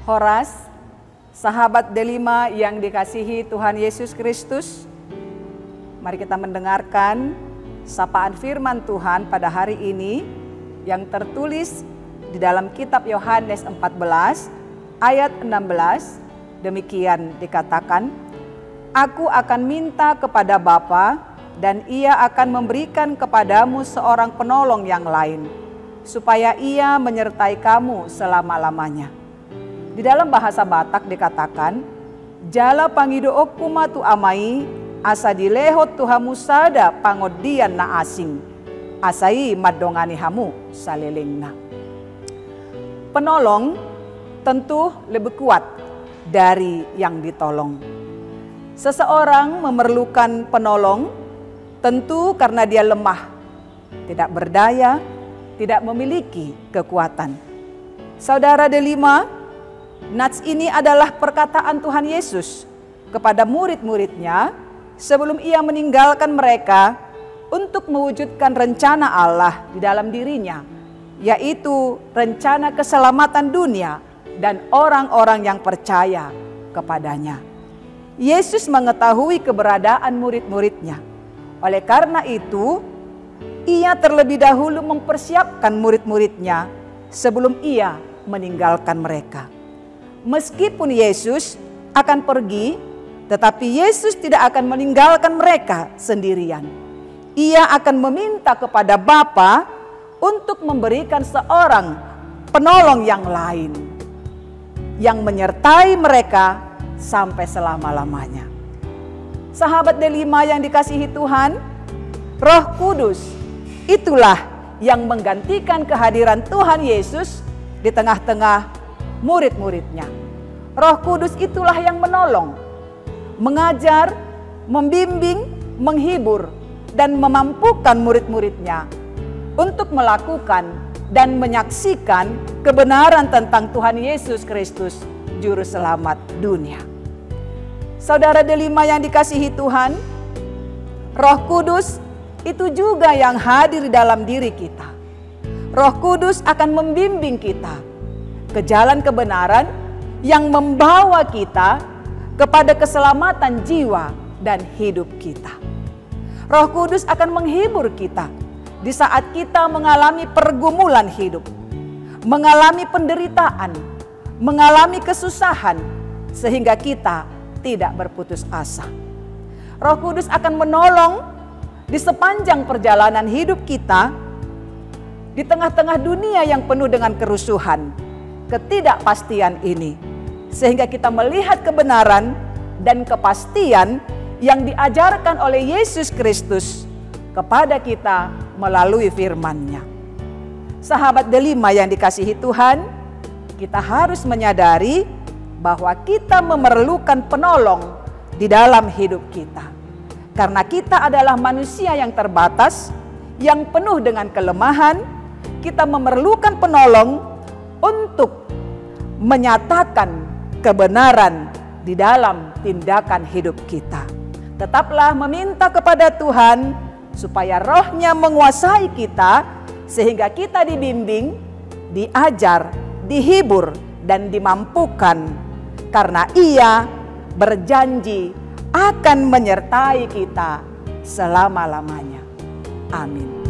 Horas, sahabat Delima yang dikasihi Tuhan Yesus Kristus, mari kita mendengarkan sapaan firman Tuhan pada hari ini yang tertulis di dalam kitab Yohanes 14 ayat 16. Demikian dikatakan, "Aku akan minta kepada Bapa dan Ia akan memberikan kepadamu seorang penolong yang lain, supaya Ia menyertai kamu selama-lamanya." Di dalam bahasa Batak dikatakan, "Jala pangidook kumatu amai, asa dilehot tuhamu sada pangodian na asing, asai madongani hamu salilingna." Penolong tentu lebih kuat dari yang ditolong. Seseorang memerlukan penolong tentu karena dia lemah, tidak berdaya, tidak memiliki kekuatan. Saudara Delima, nats ini adalah perkataan Tuhan Yesus kepada murid-muridnya sebelum Ia meninggalkan mereka untuk mewujudkan rencana Allah di dalam dirinya, yaitu rencana keselamatan dunia dan orang-orang yang percaya kepadanya. Yesus mengetahui keberadaan murid-muridnya. Oleh karena itu, Ia terlebih dahulu mempersiapkan murid-muridnya sebelum Ia meninggalkan mereka. Meskipun Yesus akan pergi, tetapi Yesus tidak akan meninggalkan mereka sendirian. Ia akan meminta kepada Bapa untuk memberikan seorang penolong yang lain, yang menyertai mereka sampai selama-lamanya. Sahabat Delima yang dikasihi Tuhan, Roh Kudus itulah yang menggantikan kehadiran Tuhan Yesus di tengah-tengah murid-muridnya. Roh Kudus itulah yang menolong, mengajar, membimbing, menghibur, dan memampukan murid-muridnya untuk melakukan dan menyaksikan kebenaran tentang Tuhan Yesus Kristus, Juru Selamat dunia. Saudara Delima yang dikasihi Tuhan, Roh Kudus itu juga yang hadir di dalam diri kita. Roh Kudus akan membimbing kita ke jalan kebenaran yang membawa kita kepada keselamatan jiwa dan hidup kita. Roh Kudus akan menghibur kita di saat kita mengalami pergumulan hidup, mengalami penderitaan, mengalami kesusahan, sehingga kita tidak berputus asa. Roh Kudus akan menolong di sepanjang perjalanan hidup kita, di tengah-tengah dunia yang penuh dengan kerusuhan, ketidakpastian ini, sehingga kita melihat kebenaran dan kepastian yang diajarkan oleh Yesus Kristus kepada kita melalui firman-Nya. Sahabat Delima yang dikasihi Tuhan, kita harus menyadari bahwa kita memerlukan penolong di dalam hidup kita. Karena kita adalah manusia yang terbatas, yang penuh dengan kelemahan, kita memerlukan penolong untuk menyatakan kebenaran di dalam tindakan hidup kita. Tetaplah meminta kepada Tuhan supaya Roh-Nya menguasai kita, sehingga kita dibimbing, diajar, dihibur, dan dimampukan, karena Ia berjanji akan menyertai kita selama-lamanya. Amin.